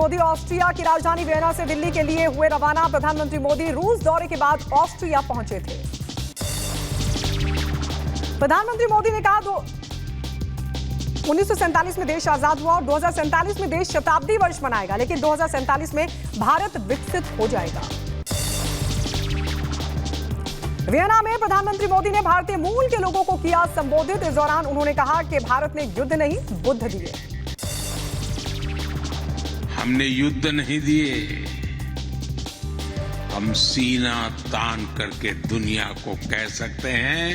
Modi Austria की राजधानी Vienna से दिल्ली के लिए हुए रवाना। प्रधानमंत्री मोदी रूस दौरे के बाद ऑस्ट्रिया पहुंचे थे। प्रधानमंत्री मोदी ने कहा 1947 में देश आजाद हुआ और 2047 में देश शताब्दी वर्ष मनाएगा, लेकिन 2047 में भारत विकसित हो जाएगा। वियना में प्रधानमंत्री मोदी ने भारतीय मूल के लोगों को किया संबोधित। इस दौरान उन्होंने कहा कि भारत ने युद्ध नहीं बुद्ध दिए। हमने युद्ध नहीं दिए, हम सीना तान करके दुनिया को कह सकते हैं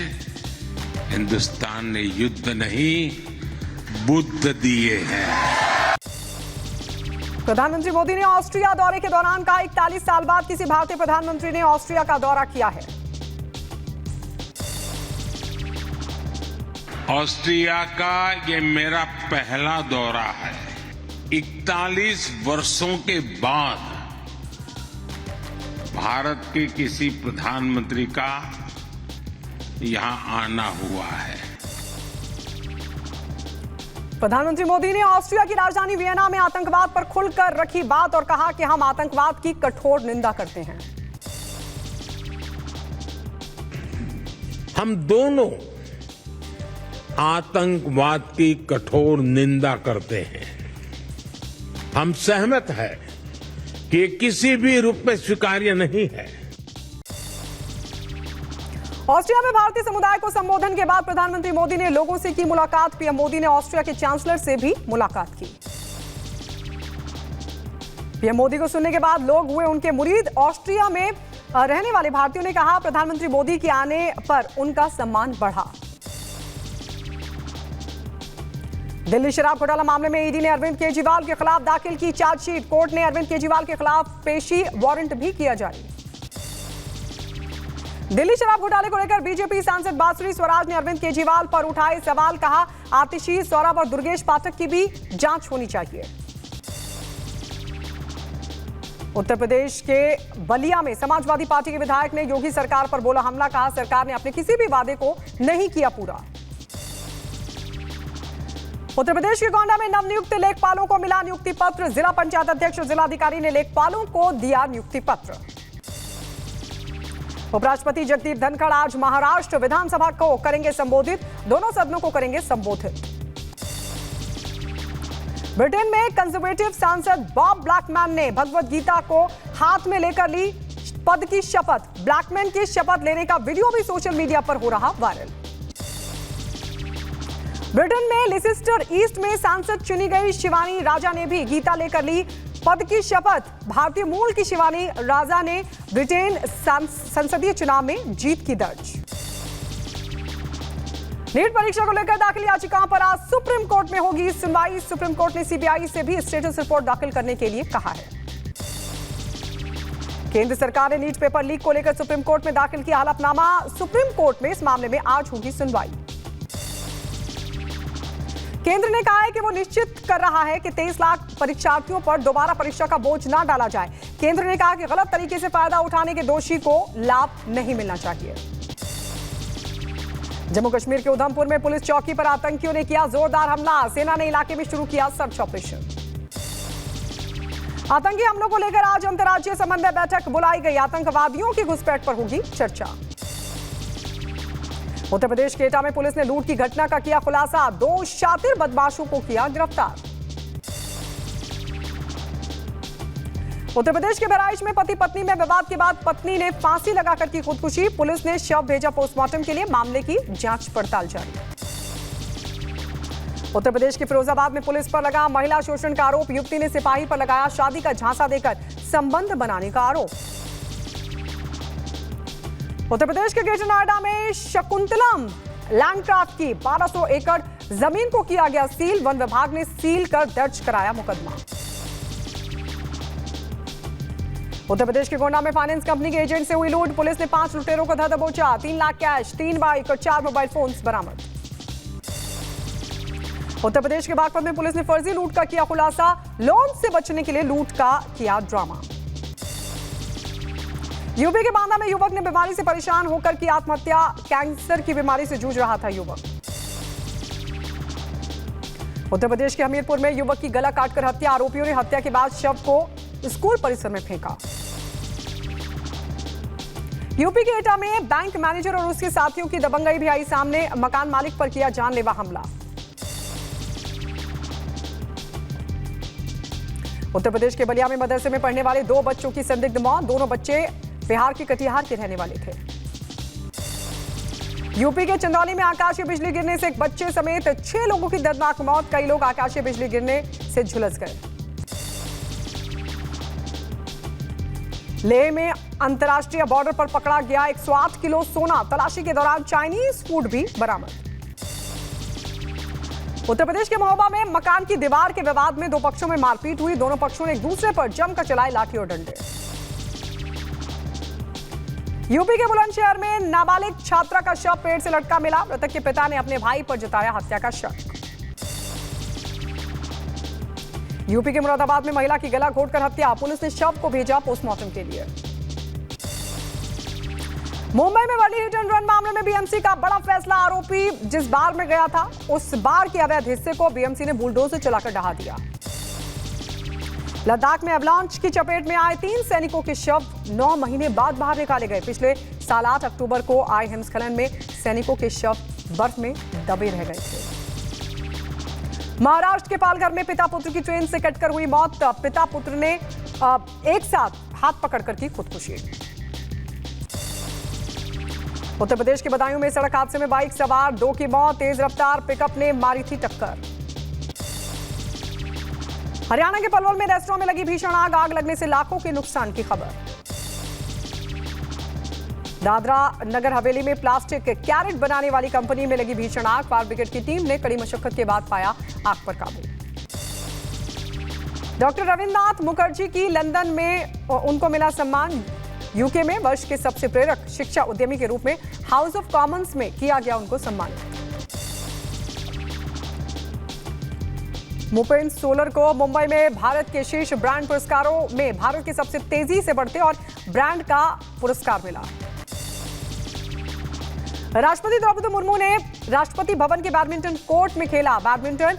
हिंदुस्तान ने युद्ध नहीं बुद्ध दिए हैं। प्रधानमंत्री मोदी ने ऑस्ट्रिया दौरे के दौरान कहा 41 साल बाद किसी भारतीय प्रधानमंत्री ने ऑस्ट्रिया का दौरा किया है। ऑस्ट्रिया का ये मेरा पहला दौरा है। 41 वर्षों के बाद भारत के किसी प्रधानमंत्री का यहां आना हुआ है। प्रधानमंत्री मोदी ने ऑस्ट्रिया की राजधानी वियना में आतंकवाद पर खुलकर रखी बात और कहा कि हम आतंकवाद की कठोर निंदा करते हैं। हम दोनों आतंकवाद की कठोर निंदा करते हैं। हम सहमत हैं कि ये किसी भी रूप में स्वीकार्य नहीं है। ऑस्ट्रिया में भारतीय समुदाय को संबोधन के बाद प्रधानमंत्री मोदी ने लोगों से की मुलाकात। पीएम मोदी ने ऑस्ट्रिया के चांसलर से भी मुलाकात की। पीएम मोदी को सुनने के बाद लोग हुए उनके मुरीद। ऑस्ट्रिया में रहने वाले भारतीयों ने कहा प्रधानमंत्री मोदी के आने पर उनका सम्मान बढ़ा। दिल्ली शराब घोटाला मामले में ईडी ने अरविंद केजरीवाल के खिलाफ दाखिल की चार्जशीट। कोर्ट ने अरविंद केजरीवाल के खिलाफ पेशी वारंट भी किया जारी। दिल्ली शराब घोटाले को लेकर बीजेपी सांसद बांसुरी स्वराज ने अरविंद केजरीवाल पर उठाए सवाल। कहा आतिशी, सौरभ और दुर्गेश पाठक की भी जांच होनी चाहिए। उत्तर प्रदेश के बलिया में समाजवादी पार्टी के विधायक ने योगी सरकार पर बोला हमला। कहा सरकार ने अपने किसी भी वादे को नहीं किया पूरा। उत्तर प्रदेश के गोंडा में नवनियुक्त लेखपालों को मिला नियुक्ति पत्र। जिला पंचायत अध्यक्ष और जिलाधिकारी ने लेखपालों को दिया नियुक्ति पत्र। उपराष्ट्रपति जगदीप धनखड़ आज महाराष्ट्र विधानसभा को करेंगे संबोधित। दोनों सदनों को करेंगे संबोधित। ब्रिटेन में कंजर्वेटिव सांसद बॉब ब्लैकमैन ने भगवद गीता को हाथ में लेकर ली पद की शपथ। ब्लैकमैन की शपथ लेने का वीडियो भी सोशल मीडिया पर हो रहा वायरल। ब्रिटेन में लिसेस्टर ईस्ट में सांसद चुनी गई शिवानी राजा ने भी गीता लेकर ली पद की शपथ। भारतीय मूल की शिवानी राजा ने ब्रिटेन संसदीय चुनाव में जीत की दर्ज। नीट परीक्षा को लेकर दाखिल याचिकाओं पर आज सुप्रीम कोर्ट में होगी सुनवाई। सुप्रीम कोर्ट ने सीबीआई से भी स्टेटस रिपोर्ट दाखिल करने के लिए कहा है। केंद्र सरकार ने नीट पेपर लीक को लेकर सुप्रीम कोर्ट में दाखिल किया हलफनामा। सुप्रीम कोर्ट में इस मामले में आज होगी सुनवाई। केंद्र ने कहा है कि वो निश्चित कर रहा है कि 23 लाख परीक्षार्थियों पर दोबारा परीक्षा का बोझ ना डाला जाए। केंद्र ने कहा कि गलत तरीके से फायदा उठाने के दोषी को लाभ नहीं मिलना चाहिए। जम्मू कश्मीर के उधमपुर में पुलिस चौकी पर आतंकियों ने किया जोरदार हमला। सेना ने इलाके में शुरू किया सर्च ऑपरेशन। आतंकी हमलों को लेकर आज अंतर्राज्यीय समन्वय बैठक बुलाई गई। आतंकवादियों की घुसपैठ पर होगी चर्चा। उत्तर प्रदेश के एटा में पुलिस ने लूट की घटना का किया खुलासा। 2 शातिर बदमाशों को किया गिरफ्तार। उत्तर प्रदेश के बहराइच में पति पत्नी में विवाद के बाद पत्नी ने फांसी लगाकर की खुदकुशी। पुलिस ने शव भेजा पोस्टमार्टम के लिए। मामले की जांच पड़ताल जारी। उत्तर प्रदेश के फिरोजाबाद में पुलिस पर लगा महिला शोषण का आरोप। युवती ने सिपाही पर लगाया शादी का झांसा देकर संबंध बनाने का आरोप। उत्तर प्रदेश के ग्रेटर नोएडा में शकुंतलम लैंडक्राफ्ट की 1200 एकड़ जमीन को किया गया सील। वन विभाग ने सील कर दर्ज कराया मुकदमा। उत्तर प्रदेश के गोंडा में फाइनेंस कंपनी के एजेंट से हुई लूट। पुलिस ने 5 लुटेरों को धर दबोचा। 3 लाख कैश, 3 बाइक और 4 मोबाइल फोन्स बरामद। उत्तर प्रदेश के बागपत में पुलिस ने फर्जी लूट का किया खुलासा। लोन से बचने के लिए लूट का किया ड्रामा। यूपी के बांदा में युवक ने बीमारी से परेशान होकर की आत्महत्या। कैंसर की बीमारी से जूझ रहा था युवक। उत्तर प्रदेश के हमीरपुर में युवक की गला काटकर हत्या, आरोपियों ने हत्या के बाद शव को स्कूल परिसर में फेंका। यूपी के एटा में बैंक मैनेजर और उसके साथियों की दबंगई भी आई सामने, मकान मालिक पर किया जानलेवा हमला। उत्तर प्रदेश के बलिया में मदरसे में पढ़ने वाले 2 बच्चों की संदिग्ध मौत, दोनों बच्चे बिहार के कटिहार के रहने वाले थे। यूपी के चंदौली में आकाशीय बिजली गिरने से एक बच्चे समेत 6 लोगों की दर्दनाक मौत, कई लोग आकाशीय बिजली गिरने से झुलस गए। लेह में अंतर्राष्ट्रीय बॉर्डर पर पकड़ा गया 108 किलो सोना, तलाशी के दौरान चाइनीज फूड भी बरामद। उत्तर प्रदेश के महोबा में मकान की दीवार के विवाद में 2 पक्षों में मारपीट हुई, दोनों पक्षों ने एक दूसरे पर जमकर चलाए लाठी और डंडे। यूपी के बुलंदशहर में नाबालिग छात्रा का शव पेड़ से लटका मिला, मृतक के पिता ने अपने भाई पर जताया हत्या का शक। यूपी के मुरादाबाद में महिला की गला घोंटकर हत्या, पुलिस ने शव को भेजा पोस्टमार्टम के लिए। मुंबई में वर्ली हिट एंड रन मामले में बीएमसी का बड़ा फैसला, आरोपी जिस बार में गया था उस बार के अवैध हिस्से को बीएमसी ने बुलडोजर चलाकर ढहा दिया। लद्दाख में अवलांच की चपेट में आए 3 सैनिकों के शव 9 महीने बाद बाहर निकाले गए। पिछले साल 8 अक्टूबर को आए हिमस्खलन में सैनिकों के शव बर्फ में दबे रह गए थे। महाराष्ट्र के पालघर में पिता पुत्र की ट्रेन से कटकर हुई मौत, पिता पुत्र ने एक साथ हाथ पकड़कर की खुदकुशी। उत्तर प्रदेश के बदायूं में सड़क हादसे में बाइक सवार 2 की मौत, तेज रफ्तार पिकअप ने मारी थी टक्कर। हरियाणा के पलवल में रेस्टोरेंट में लगी भीषण आग, आग लगने से लाखों के नुकसान की खबर। दादरा नगर हवेली में प्लास्टिक कैरेट बनाने वाली कंपनी में लगी भीषण आग, फायर ब्रिगेड की टीम ने कड़ी मशक्कत के बाद पाया आग पर काबू। डॉक्टर रविन्द्रनाथ मुखर्जी की लंदन में उनको मिला सम्मान, यूके में वर्ष के सबसे प्रेरक शिक्षा उद्यमी के रूप में हाउस ऑफ कॉमन्स में किया गया उनको सम्मानित। मुपेंद्र सोलर को मुंबई में भारत के शीर्ष ब्रांड पुरस्कारों में भारत के सबसे तेजी से बढ़ते और ब्रांड का पुरस्कार मिला। राष्ट्रपति द्रौपदी मुर्मू ने राष्ट्रपति भवन के बैडमिंटन कोर्ट में खेला बैडमिंटन,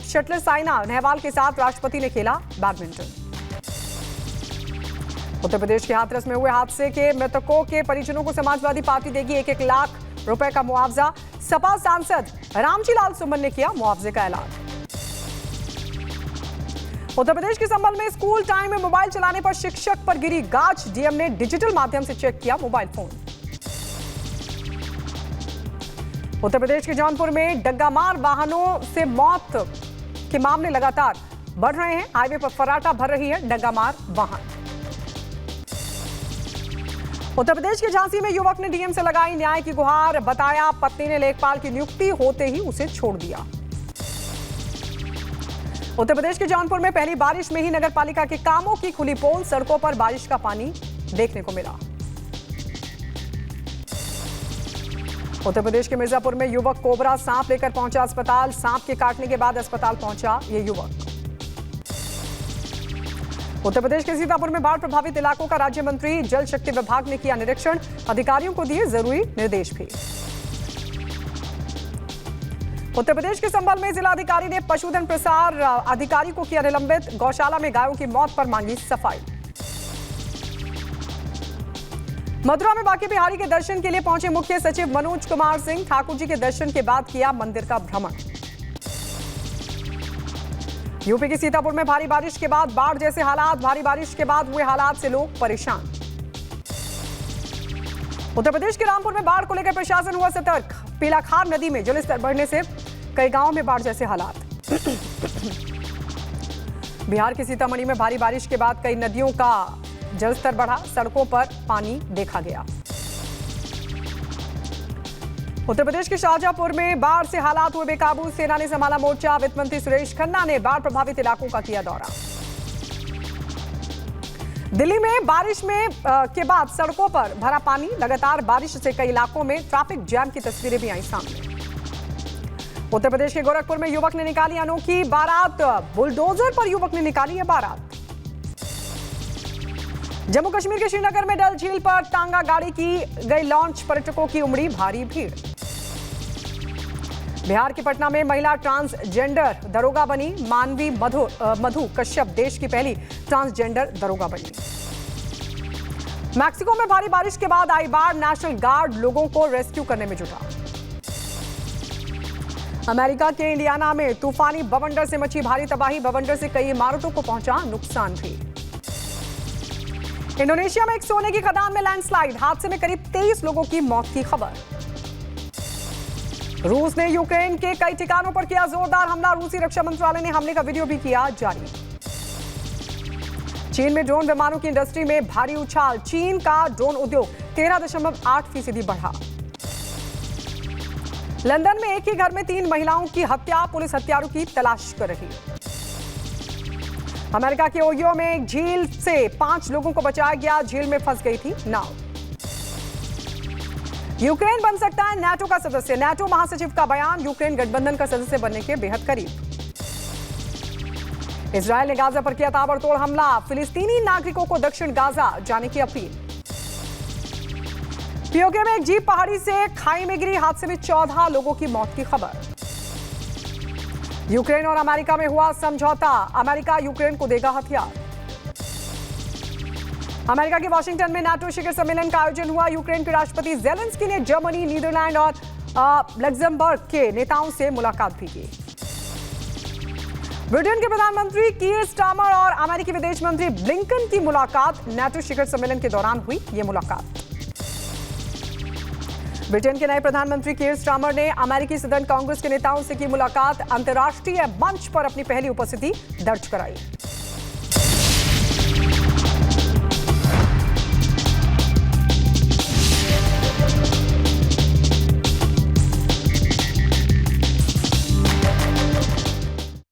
शटलर साइना नेहवाल के साथ राष्ट्रपति ने खेला बैडमिंटन। उत्तर प्रदेश के हाथरस में हुए हादसे के मृतकों के परिजनों को समाजवादी पार्टी देगी 1-1 लाख रुपए का मुआवजा, सपा सांसद रामजी लाल सुमन ने किया मुआवजे का ऐलान। उत्तर प्रदेश के संभल में स्कूल टाइम में मोबाइल चलाने पर शिक्षक पर गिरी गाज, डीएम ने डिजिटल माध्यम से चेक किया मोबाइल फोन। उत्तर प्रदेश के जौनपुर में डग्गामार वाहनों से मौत के मामले लगातार बढ़ रहे हैं, हाईवे पर फर्राटा भर रही है डग्गामार वाहन। उत्तर प्रदेश के झांसी में युवक ने डीएम से लगाई न्याय की गुहार, बताया पत्नी ने लेखपाल की नियुक्ति होते ही उसे छोड़ दिया। उत्तर प्रदेश के जौनपुर में पहली बारिश में ही नगर पालिका के कामों की खुली पोल, सड़कों पर बारिश का पानी देखने को मिला। उत्तर प्रदेश के मिर्जापुर में युवक कोबरा सांप लेकर पहुंचा अस्पताल, सांप के काटने के बाद अस्पताल पहुंचा ये युवक। उत्तर प्रदेश के सीतापुर में बाढ़ प्रभावित इलाकों का राज्य मंत्री जल शक्ति विभाग ने किया निरीक्षण, अधिकारियों को दिए जरूरी निर्देश भी। उत्तर प्रदेश के संभल में जिलाधिकारी ने पशुधन प्रसार अधिकारी को किया निलंबित, गौशाला में गायों की मौत पर मांगी सफाई। मथुरा में बांके बिहारी के दर्शन के लिए पहुंचे मुख्य सचिव मनोज कुमार सिंह, ठाकुर जी के दर्शन के बाद किया मंदिर का भ्रमण। यूपी के सीतापुर में भारी बारिश के बाद बाढ़ जैसे हालात, भारी बारिश के बाद हुए हालात से लोग परेशान। उत्तर प्रदेश के रामपुर में बाढ़ को लेकर प्रशासन हुआ सतर्क, पीलाखार नदी में जलस्तर बढ़ने से कई गांवों में बाढ़ जैसे हालात। बिहार के सीतामढ़ी में भारी बारिश के बाद कई नदियों का जलस्तर बढ़ा, सड़कों पर पानी देखा गया। उत्तर प्रदेश के शाहजहांपुर में बाढ़ से हालात हुए बेकाबू, सेना ने संभाला मोर्चा, वित्त मंत्री सुरेश खन्ना ने बाढ़ प्रभावित इलाकों का किया दौरा। दिल्ली में बारिश में के बाद सड़कों पर भरा पानी, लगातार बारिश से कई इलाकों में ट्रैफिक जैम की तस्वीरें भी आई सामने। उत्तर प्रदेश के गोरखपुर में युवक ने निकाली अनोखी बारात, बुलडोजर पर युवक ने निकाली है बारात। जम्मू कश्मीर के श्रीनगर में डल झील पर टांगा गाड़ी की गई लॉन्च, पर्यटकों की उमड़ी भारी भीड़। बिहार के पटना में महिला ट्रांसजेंडर दरोगा बनी। मानवी मधु कश्यप देश की पहली ट्रांसजेंडर दरोगा बनी। मैक्सिको में भारी बारिश के बाद आई बाढ़। नेशनल गार्ड लोगों को रेस्क्यू करने में जुटा। अमेरिका के इंडियाना में तूफानी बवंडर से मची भारी तबाही। बवंडर से कई इमारतों को पहुंचा नुकसान भी। इंडोनेशिया में एक सोने की खदान में लैंडस्लाइड। हादसे में करीब 23 लोगों की मौत की खबर। रूस ने यूक्रेन के कई ठिकानों पर किया जोरदार हमला। रूसी रक्षा मंत्रालय ने हमले का वीडियो भी किया जारी। चीन में ड्रोन विमानों की इंडस्ट्री में भारी उछाल। चीन का ड्रोन उद्योग 13.8% बढ़ा। लंदन में एक ही घर में 3 महिलाओं की हत्या। पुलिस हत्यारों की तलाश कर रही। अमेरिका के ओहियो में एक झील से 5 लोगों को बचाया गया। झील में फंस गई थी नाव। यूक्रेन बन सकता है नाटो का सदस्य। नाटो महासचिव का बयान। यूक्रेन गठबंधन का सदस्य बनने के बेहद करीब। इजरायल ने गाजा पर किया ताबड़तोड़ हमला। फिलिस्तीनी नागरिकों को दक्षिण गाजा जाने की अपील। पीओके में एक जीप पहाड़ी से खाई में गिरी। हादसे में 14 लोगों की मौत की खबर। यूक्रेन और अमेरिका में हुआ समझौता। अमेरिका यूक्रेन को देगा हथियार। अमेरिका के वॉशिंगटन में नाटो शिखर सम्मेलन का आयोजन हुआ। यूक्रेन के राष्ट्रपति जेलेंस्की ने जर्मनी, नीदरलैंड और लग्जमबर्ग के नेताओं से मुलाकात भी की। ब्रिटेन के प्रधानमंत्री कीर स्टारमर और अमेरिकी विदेश मंत्री ब्लिंकन की मुलाकात। नाटो शिखर सम्मेलन के दौरान हुई ये मुलाकात। ब्रिटेन के नए प्रधानमंत्री कीर स्टारमर ने अमेरिकी सदन कांग्रेस के नेताओं से की मुलाकात। अंतर्राष्ट्रीय मंच पर अपनी पहली उपस्थिति दर्ज कराई।